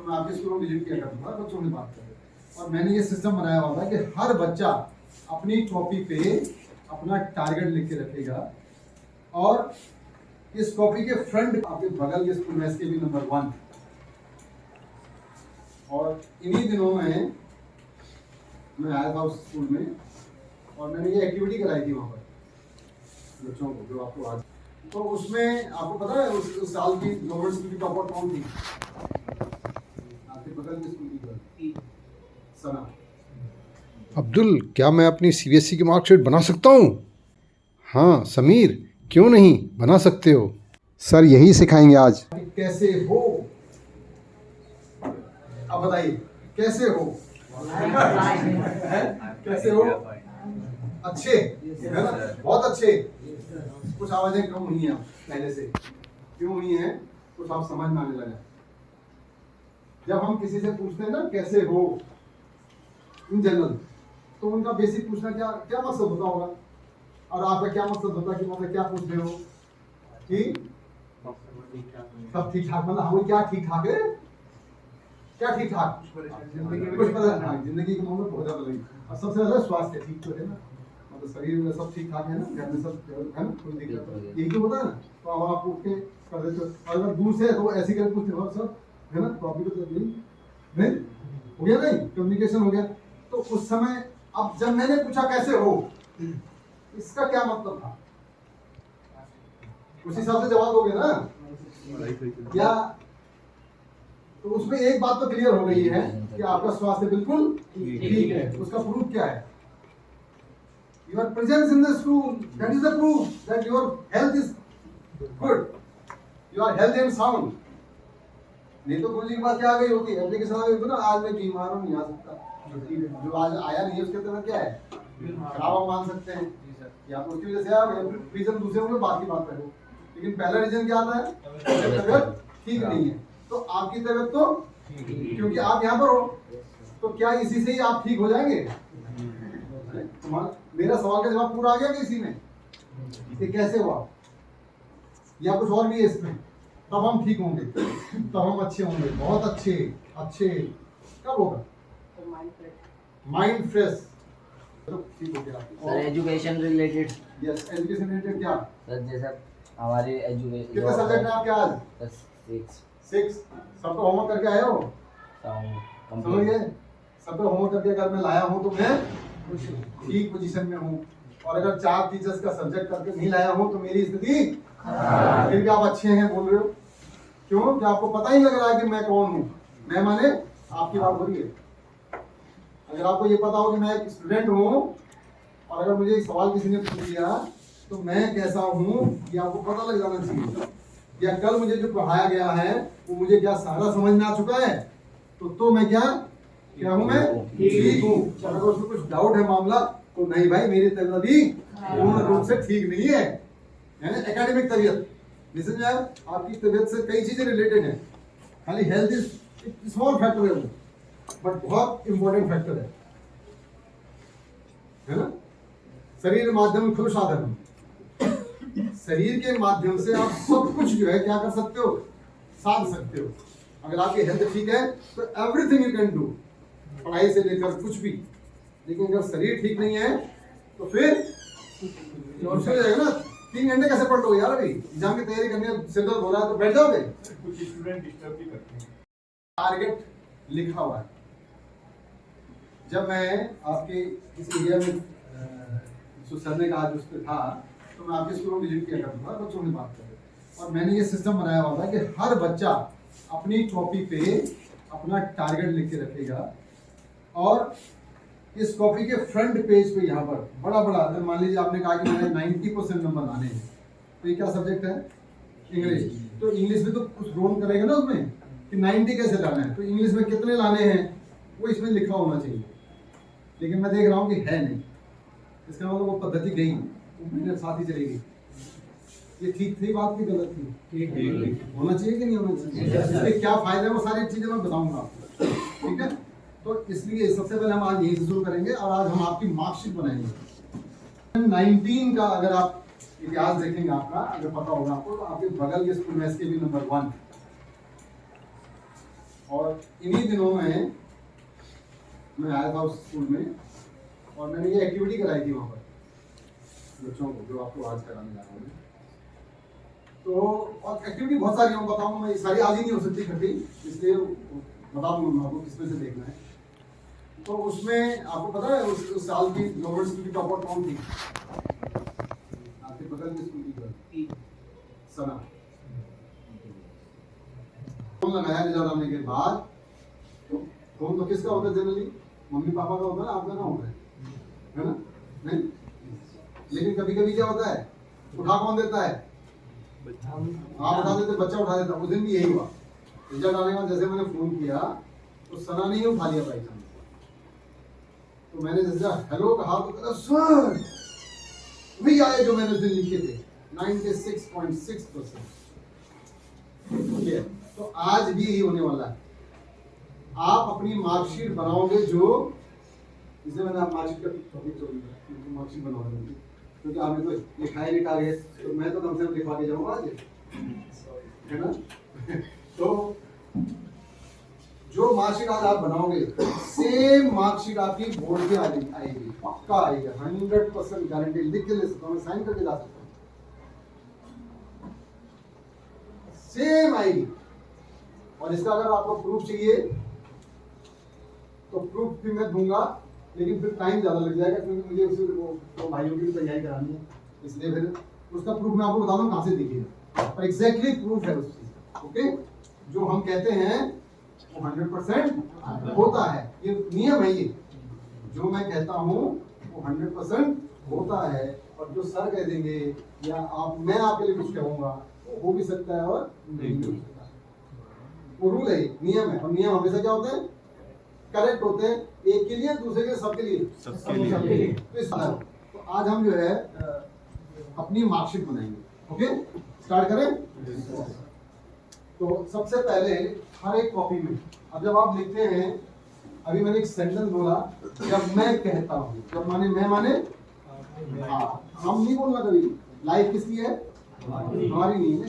तो मैं आपके स्कूल में विजिट किया करता था, बच्चों की बात करें। और मैंने ये सिस्टम बनाया हुआ था कि हर बच्चा अपनी कॉपी पे अपना टारगेट लिख के रखेगा और इस कॉपी के फ्रंट आपके बगल के स्कूल में SKB नंबर 1। और इन्हीं दिनों में मैं आया था उस स्कूल में और मैंने ये एक्टिविटी कराई थी वहाँ पर बच्चों को, जो आपको आज तो उसमें आपको पता है उस साल की गवर्नमेंट स्कूल की टॉपर कौन थी? आपके बगल के स्कूल की सना। अब्दुल, क्या मैं अपनी CBSE की मार्कशीट बना सकता हूँ? हाँ समीर, क्यों नहीं, बना सकते हो। सर यही सिखाएंगे आज। कैसे हो? अब बताइए कैसे हो? कैसे हो? अच्छे है ना, बहुत अच्छे। कुछ आवाजें कम हुई हैं पहले से, क्यों हुई हैं कुछ आप समझ में आने लगा। जब हम किसी से पूछते हैं ना कैसे हो इन जनरल, तो उनका बेसिक पूछना क्या क्या मकसद होता होगा, और आपका क्या मकसद होता है कि मतलब क्या पूछ रहे हो कि सब ठीक ठाक, मतलब हमें क्या ठीक ठाक है, क्या ठीक ठाक कुछ पता है जिंदगी के मामले बहुत ज्यादा लगी। और सबसे ज्यादा स्वास्थ्य ठीक तो है ना, मतलब शरीर में सब ठीक ठाक है ना, घर में सब है ना, कोई दिक्कत यही तो होता है ना। तो अब आप उठ के कर देते हो, और अगर दूर से है तो ऐसे करके पूछते हो सब है ना, टॉपिक तो नहीं हो गया, नहीं कम्युनिकेशन हो गया। तो उस समय अब जब मैंने पूछा कैसे हो, इसका क्या मतलब था, उस हिसाब से जवाब दोगे ना या? तो उसमें एक बात तो क्लियर हो गई है कि आपका स्वास्थ्य बिल्कुल ठीक है। उसका प्रूफ क्या है? Your presence in the school, that is the proof that your health is good, you are healthy and sound. नहीं तो गुरुजी की बात क्या आ गई होती है, एप्लीकेशन आ गई होती ना, आज मैं बीमार हूँ नहीं आ सकता, जो आज आया नहीं उसके तरह क्या है खराब हम मान सकते हैं, या तो उसकी वजह से आप रीजन दूसरे में बात की बात करें। लेकिन पहला रीजन क्या आता है, तबियत ठीक नहीं है। तो आपकी तबियत तो क्योंकि आप यहाँ पर हो, तो क्या इसी से ही आप ठीक हो जाएंगे? मेरा सवाल का जवाब पूरा आ गया कि इसी में, ये कैसे हुआ या कुछ और भी है इसमें, तब हम ठीक होंगे, तब हम अच्छे होंगे, बहुत अच्छे अच्छे। कब होगा? Mind fresh. ठीक हो गया sir education related. Yes, education related क्या सर जैसे हमारे एजुकेशन कितने सब्जेक्ट हैं आपके आज? 6। सब तो होमवर्क करके आए हो, समझ गए? सब तो होमवर्क करके अगर मैं लाया हूँ तो मैं ठीक पोजीशन में हूँ, और अगर 4 टीचर्स का सब्जेक्ट करके नहीं लाया हूँ तो मेरी स्थिति फिर भी आप अच्छे हैं बोल रहे हो, क्यों? कि आपको पता ही लग रहा है कि मैं कौन हूँ। मैं माने आपकी बात हो रही है। अगर आपको ये पता हो कि मैं एक स्टूडेंट हूँ, और अगर मुझे एक सवाल किसी ने पूछ दिया तो मैं कैसा हूँ ये आपको पता लग जाना चाहिए, या कल मुझे जो पढ़ाया गया है वो मुझे क्या सारा समझ में आ चुका है, तो मैं क्या हूँ, मैं ठीक हूँ। अगर उसमें कुछ डाउट है मामला तो नहीं भाई, मेरी तबीयत अभी पूर्ण रूप से ठीक नहीं है, एकेडमिक तबीयत। लिसन यार, आपकी तबीयत से कई चीजें रिलेटेड है, खाली हेल्थ इज स्मॉल फैक्टर है वो, बट बहुत इंपॉर्टेंट फैक्टर है ना। शरीर माध्यम खुद साधन, शरीर के माध्यम से आप सब कुछ जो है क्या कर सकते हो, साध सकते हो। अगर आपकी हेल्थ ठीक है तो एवरीथिंग यू कैन डू, पढ़ाई से लेकर कुछ भी। लेकिन अगर शरीर ठीक नहीं है तो फिर मुश्किल हो जाएगा ना। 3 घंटे कैसे पढ़ लोगे यार, अभी एग्जाम की तैयारी करनी है, सिर दर्द हो रहा है तो बैठ जाओगे। कुछ स्टूडेंट डिस्टर्ब भी करते हैं। टारगेट लिखा हुआ है। जब मैं आपके इस एरिया में सरने का आज उस पर था, तो मैं आपके स्कूल में विजिट किया करता था, बच्चों की बात करें। और मैंने ये सिस्टम बनाया हुआ था कि हर बच्चा अपनी कॉपी पे अपना टारगेट लिख के रखेगा, और इस कॉपी के फ्रंट पेज पे यहाँ पर बड़ा बड़ा, अगर मान लीजिए आपने कहा कि मैंने 90% नंबर लाने हैं, तो ये क्या सब्जेक्ट है? इंग्लिश। तो इंग्लिश में तो कुछ रोल करेगा ना उसमें कि 90 कैसे लाना है, तो इंग्लिश में कितने लाने हैं वो इसमें लिखा होना चाहिए। लेकिन मैं देख रहा हूँ कि है नहीं, इसका मतलब वो पद्धति गई, वो मेरे साथ ही चलेगी। ये ठीक थी बात की गलत थी? ठीक होना चाहिए कि नहीं होना चाहिए? इसके क्या फायदे हैं वो सारी चीजें मैं बताऊंगा आपको, ठीक है? तो इसलिए सबसे पहले हम आज यही से शुरू करेंगे, और आज हम आपकी मार्कशीट बनाएंगे। 19 का अगर आप इतिहास देखेंगे आपका, अगर पता होगा आपको, तो आपके बगल के स्कूल में SKB नंबर 1। और इन्हीं दिनों में मैं आया था उस स्कूल में और मैंने ये एक्टिविटी कराई थी वहाँ पर बच्चों को, जो आपको आज कराने जा रहा हूँ मैं। तो और एक्टिविटी बहुत सारी मैं बताऊँगा, मैं सारी आज ही नहीं हो सकती इकट्ठी, इसलिए बता दूँगा आपको किस में से देखना है। तो उसमें आपको पता है उस साल की गवर्नमेंट स्कूल की टॉपर कौन थी? आपके बगल की स्कूल की सना। फोन लगाया रिजल्ट आने के बाद, तो फोन तो किसका होता है जनरली? मम्मी पापा का होता है, आपका ना होता है ना? नहीं, लेकिन कभी कभी क्या होता है, उठा कौन देता है? आप उठा देते, बच्चा उठा देता। उस दिन भी यही हुआ, रिजल्ट आने के बाद जैसे मैंने फोन किया तो सना नहीं उठा लिया भाई साहब। तो मैंने जैसे हेलो कहा तो कहता सर वही आए जो मैंने उस दिन लिखे थे 96.6%। ठीक है, तो आज भी यही होने वाला है। आप अपनी मार्कशीट बनाओगे, जो इसलिए मैंने आप मार्कशीट का टॉपिक मार्कशीट बनाओगे, क्योंकि आपने तो लिखा ही नहीं टारगेट, तो मैं तो कम से कम लिखवा के जाऊंगा आज, है ना? तो जो मार्कशीट आज आप बनाओगे, सेम मार्कशीट आपकी बोर्ड की आएगी, पक्का आएगी, 100% गारंटी। लिख के ले सकता हूँ, साइन करके जा सकता हूँ, सेम आएगी। और इसका अगर आपको प्रूफ चाहिए तो प्रूफ भी मैं दूंगा, लेकिन फिर टाइम ज़्यादा लग जाएगा, क्योंकि मुझे उसे वो भाइयों की भी तैयारी करानी है, इसलिए फिर उसका प्रूफ मैं आपको बता दूँ कहाँ से देखिएगा, और एग्जैक्टली प्रूफ है उस चीज़ का। ओके, जो हम कहते हैं वो 100% होता है, ये नियम है। ये जो मैं कहता हूँ वो 100% होता है, और जो सर कह देंगे या मैं आपके लिए कुछ कहूँगा वो हो भी सकता है और नहीं भी हो सकता है। वो रूल है, नियम है, और नियम हमेशा क्या होते हैं? करेक्ट होते हैं, एक के लिए, दूसरे के, सबके लिए, सबके लिए। तो आज हम जो है अपनी मार्कशीट बनाएंगे। ओके, स्टार्ट करें। तो सबसे पहले हर एक कॉपी में, अब जब आप लिखते हैं, अभी मैंने एक सेंटेंस बोला, जब मैं कहता हूँ, जब मैं माने हाँ, हम नहीं बोलना कभी। लाइफ किसकी है? हमारी नहीं है।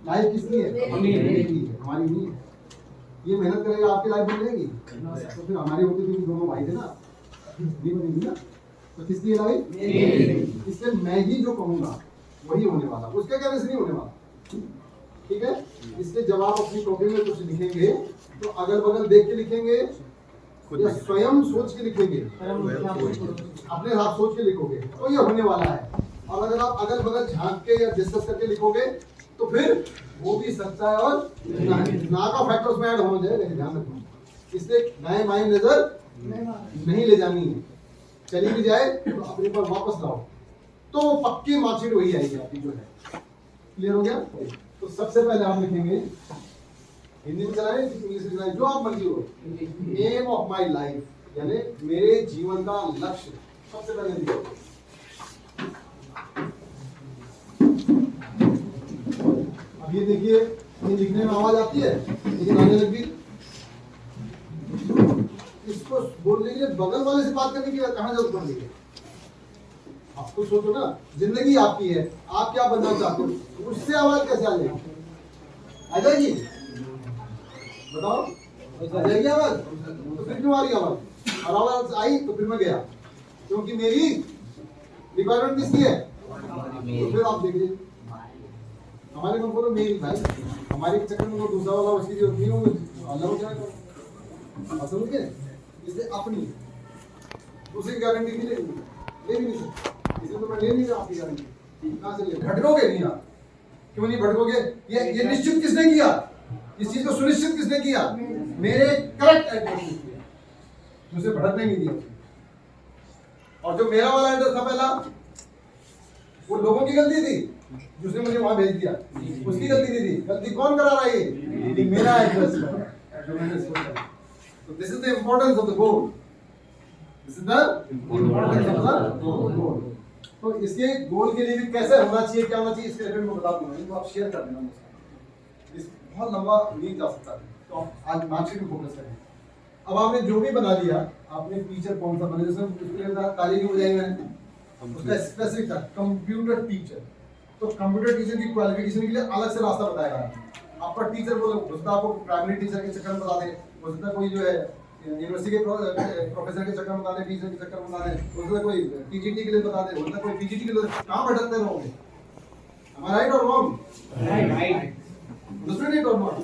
लाइफ किसकी है? हमारी नहीं है। ये मेहनत करेगा आपकी लाइफ बन जाएगी, तो फिर हमारी होती थी, दोनों भाई थे ना, नहीं बनेगी ना। तो किसकी लाइफ? इसलिए मैं ही जो कहूँगा वही होने वाला, उसके कहने से नहीं होने वाला। ठीक है, इसलिए जब आप अपनी कॉपी में कुछ लिखेंगे तो अगल बगल देख के लिखेंगे या स्वयं सोच के लिखेंगे? अपने हाथ सोच के लिखोगे तो ये होने वाला है। और अगर आप अगल बगल झांक के या डिस्कस करके लिखोगे तो फिर वो भी सकता है और ना का फैक्टर उसमें ऐड हो जाएगा, ध्यान रखना। इसलिए दाएं बाएं नजर नहीं ले जानी है, चली भी जाए तो अपने पर वापस लाओ, तो पक्की मार्कशीट वही आएगी आपकी जो है। क्लियर हो गया? तो सबसे पहले आप लिखेंगे, हिंदी में चलाएं, इंग्लिश में चलाएं, जो आप मर्जी हो, एम ऑफ माई लाइफ, यानी मेरे जीवन का लक्ष्य सबसे पहले लिखो। अब ये देखिए, ये लिखने में आवाज आती है, लेकिन आने लगी। इसको बोलने के लिए बगल वाले से बात करने की कहाँ जरूरत पड़ रही है? आपको सोचो ना, जिंदगी आपकी है, आप क्या बनना चाहते हो, उससे आवाज कैसे आ जाएगी? आ जाएगी? बताओ, आ जाएगी आवाज? तो फिर क्यों आ रही आवाज? और आवाज आई तो फिर मैं गया, क्योंकि मेरी रिक्वायरमेंट किसकी है? तो फिर आप देखिए, हमारे को बोलो मेरी भाई, हमारे चक्कर में वो दूसरा वाला उसकी जरूरत नहीं होगी, अल्लाह हो जाएगा। समझ गए? इसलिए अपनी दूसरी गारंटी नहीं लेनी, ले भी नहीं सकते, इसलिए तो मैं ले नहीं रहा आपकी गारंटी। कहाँ से ले? भटकोगे नहीं आप। क्यों नहीं भटकोगे? ये निश्चित किसने किया? इस चीज को सुनिश्चित किसने किया? मेरे करेक्ट एड्रेस ने किया, मुझे भटकने नहीं दिया। और जो मेरा वाला एड्रेस था पहला, वो लोगों की गलती थी, जिसने मुझे वहां भेज दिया, उसकी गलती नहीं थी। गलती कौन करा रहा है? ये मेरा एड्रेस जो मैंने सोचा। तो this is the importance of the goal. This is the importance of the goal. तो इसके गोल के लिए भी कैसे होना चाहिए, क्या होना चाहिए, इसके रिलेटेड मैं बता दूंगा, इनको आप शेयर कर देना मुझसे। इस बहुत लंबा नहीं जा सकता, तो आज मार्कशीट में फोकस करें। अब आपने जो भी बना लिया, आपने टीचर कौन सा बना, जैसे उसके लिए ताली क्यों बजाई मैंने, उसका स्पेसिफिक था कंप्यूटर टीचर। तो कंप्यूटर टीचर की क्वालिफिकेशन के लिए अलग से रास्ता बताया, आपका टीचर बोले, हो सकता है आपको प्राइमरी टीचर के चक्कर में बता दे, हो सकता है कोई जो है यूनिवर्सिटी के प्रोफेसर के चक्कर में बता दे, टीचर के चक्कर में बता दे, हो सकता है कोई टीजीटी के लिए बता दे, हो सकता है कोई पीजीटी के लिए, कहाँ भटकते रहोगे? Am I right or wrong? Right. Understood it or not?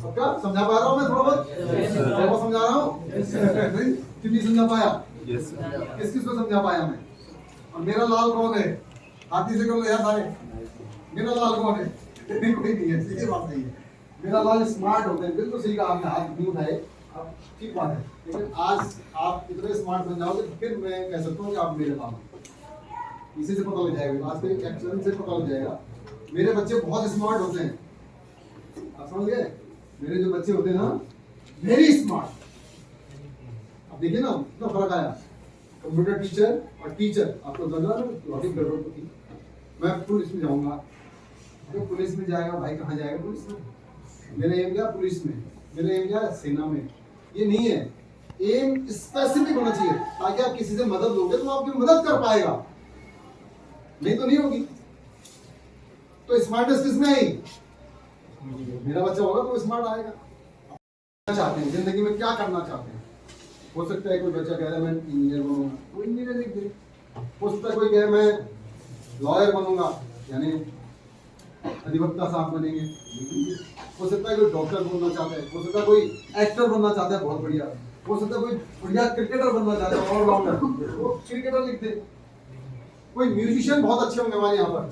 पक्का समझा पा रहा हूँ मैं थोड़ा बहुत? थोड़ा बहुत समझा रहा हूँ? कितनी समझा पाया? किस किस को समझा पाया मैं? और मेरा लाल कौन है? हाथी से कर लो यार सारे। मेरा लाल कौन है? कोई नहीं है, सीधी बात नहीं है। मेरा लाल स्मार्ट होते हैं, बिल्कुल सही कहा आपने, हाथ नहीं उठाए, अब ठीक बात है। लेकिन आज आप इतने स्मार्ट बन जाओगे तो फिर मैं कह सकता हूँ कि आप मेरे लाल हो। इसी से पता लग जाएगा, आज के एक्शन से पता लग जाएगा। मेरे बच्चे बहुत स्मार्ट होते हैं, आप समझ गए? मेरे जो बच्चे होते हैं ना, वेरी स्मार्ट। अब देखिए ना कितना फर्क आया, कंप्यूटर टीचर और टीचर। आपको लग रहा है लॉजिक गड़बड़ तो थी। मैं पुलिस में जाऊंगा, तो पुलिस में जाएगा भाई, कहाँ जाएगा पुलिस में? मेरा एम क्या पुलिस में, मेरा एम क्या सेना में, ये नहीं है। एम स्पेसिफिक होना चाहिए ताकि आप किसी से मदद लोगे तो आपकी मदद कर पाएगा, नहीं तो नहीं होगी। तो स्मार्टनेस किसमें आई? मेरा बच्चा होगा तो स्मार्ट आएगा। क्या चाहते हैं जिंदगी में, क्या करना चाहते हैं? हो सकता है कोई बच्चा कह रहा है मैं इंजीनियर बनूंगा, वो इंजीनियर लिख दे। हो सकता है कोई कहे मैं लॉयर बनूंगा, यानी अधिवक्ता साहब बनेंगे। हो सकता है कोई डॉक्टर बनना चाहता है, हो सकता है कोई एक्टर बनना चाहता है बहुत बढ़िया, हो सकता है कोई बढ़िया क्रिकेटर बनना चाहता है ऑलराउंडर, वो क्रिकेटर लिख दे। कोई म्यूजिशियन बहुत अच्छे होंगे हमारे यहाँ पर,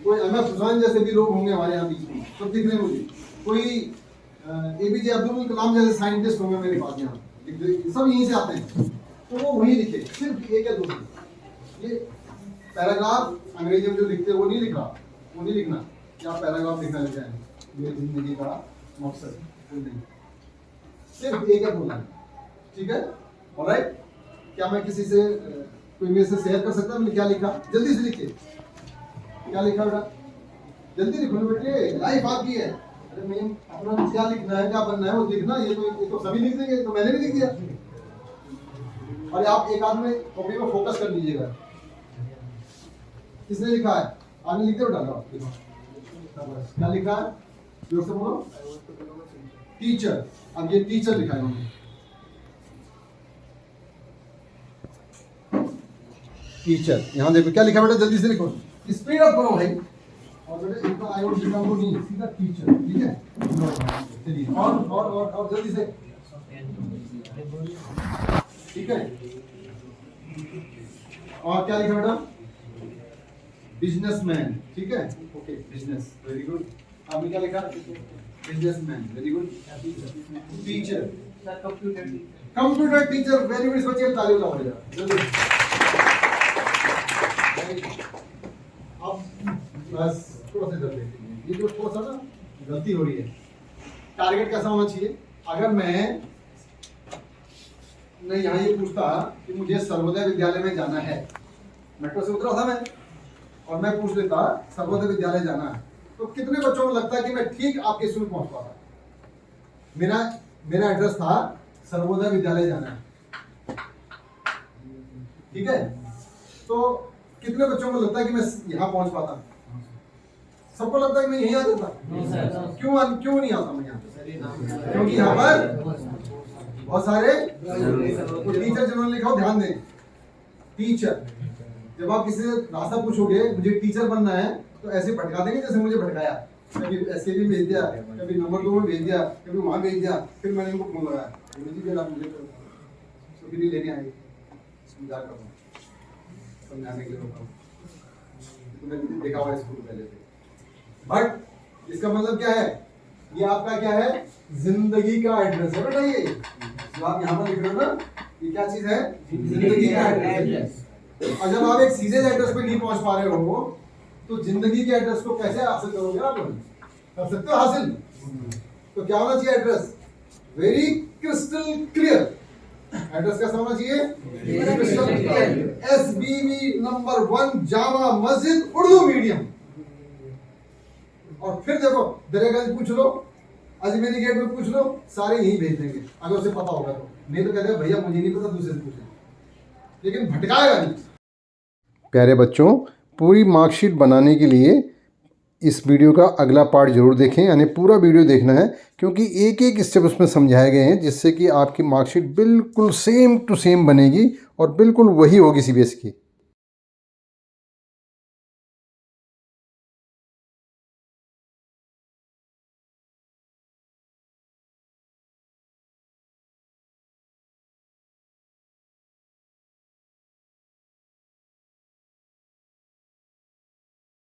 कोई एम.एफ. हुसैन जैसे भी लोग होंगे हमारे यहाँ बीच में, सब दिख रहे हैं मुझे। कोई ए.पी.जे. अब्दुल कलाम जैसे साइंटिस्ट होंगे मेरे पास यहाँ, सब यहीं से आते हैं, तो वो वहीं लिखे, सिर्फ एक या दो। ये पैराग्राफ अंग्रेजी में जो लिखते हैं वो नहीं लिख रहा, वो नहीं लिखना क्या पैराग्राफ लिखना लिखा है मेरी जिंदगी का मकसद, वो नहीं, सिर्फ एक या दो लाइन, ठीक है? ऑलराइट, क्या मैं किसी से कोई मेरे से शेयर कर सकता है मैंने क्या लिखा? जल्दी से लिखिए, क्या लिखा बेटा? जल्दी लिखो ना बेटे, लाइफ आपकी है। अरे मैं अपना क्या लिखना है, क्या बनना है वो लिखना। ये तो सभी लिख देंगे, तो मैंने भी लिख दिया। और आप एक आदमी कॉपी में फोकस कर लीजिएगा, किसने लिखा है? आपने लिख दिया बेटा? क्या लिखा है? जोर से बोलो। टीचर। अब ये टीचर लिखा है उन्होंने, टीचर। यहाँ देखो क्या लिखा बेटा, जल्दी से लिखो, स्पीड अप करो भाई। और बेटा इनका आई और लिखा वो नहीं, सीधा टीचर, ठीक है? चलिए और जल्दी से, ठीक है? और क्या लिखा बेटा? बिजनेसमैन, ठीक है? Okay, business, very good. आपने क्या लिखा? Businessman, very good. Teacher, computer teacher, very good. बच्चे ताली बजाओ भैया, जल्दी। अब बस थोड़ा सा जल्दी, ये जो थोड़ा सा ना गलती हो रही है। टारगेट कैसा होना चाहिए? अगर मैं यहाँ ये पूछता कि मुझे सर्वोदय विद्यालय में जाना है, मेट्रो से उतरा था मैं, और मैं पूछ लेता सर्वोदय विद्यालय जाना है, तो कितने बच्चों को लगता है कि मैं ठीक आपके स्कूल पहुंच पाता? मेरा एड्रेस था सर्वोदय विद्यालय जाना है, ठीक है? तो कितने बच्चों को लगता है कि मैं यहाँ पहुंच पाता? सबको लगता है कि मैं यहीं आ जाता? क्यों नहीं आता मैं यहाँ पे? क्योंकि यहाँ पर बहुत सारे टीचर जिन्होंने लिखा हो, ध्यान दें, टीचर। जब आप किसी से रास्ता पूछोगे मुझे टीचर बनना है, तो ऐसे भटका देंगे जैसे मुझे भटकाया। कभी एसकेबी भेज दिया, कभी नंबर 2 में भेज दिया, कभी वहाँ भेज दिया, फिर मैंने इनको फोन लगाया, मुझे तो फिर लेने आए, समझा कर समझाने के लिए रोका, तो मैंने देखा हुआ स्कूल पहले से। बट इसका मतलब क्या है? ये आपका क्या है? जिंदगी का एड्रेस है बेटा। ये जो आप यहाँ पर लिख रहे हो ना, ये क्या चीज है? जिंदगी का एड्रेस। और जब आप एक सीधे एड्रेस पे नहीं पहुंच पा रहे हो, तो जिंदगी के एड्रेस को कैसे हासिल करोगे? आप कर सकते हो हासिल, तो क्या होना चाहिए address? Very crystal clear. Address कैसा होना चाहिए? Crystal clear. SBV number 1 Jama Masjid Urdu medium. और फिर देखो दरियागंज पूछ लो, अजमेरी गेट में पूछ लो, सारे यही भेज देंगे अगर उसे पता होगा तो। नहीं तो कहते भैया मुझे नहीं पता, दूसरे से पूछे, लेकिन भटकाएगा नहीं। प्यारे बच्चों, पूरी मार्कशीट बनाने के लिए इस वीडियो का अगला पार्ट ज़रूर देखें, यानी पूरा वीडियो देखना है, क्योंकि एक एक स्टेप उसमें समझाए गए हैं जिससे कि आपकी मार्कशीट बिल्कुल सेम टू सेम बनेगी और बिल्कुल वही होगी CBSE की।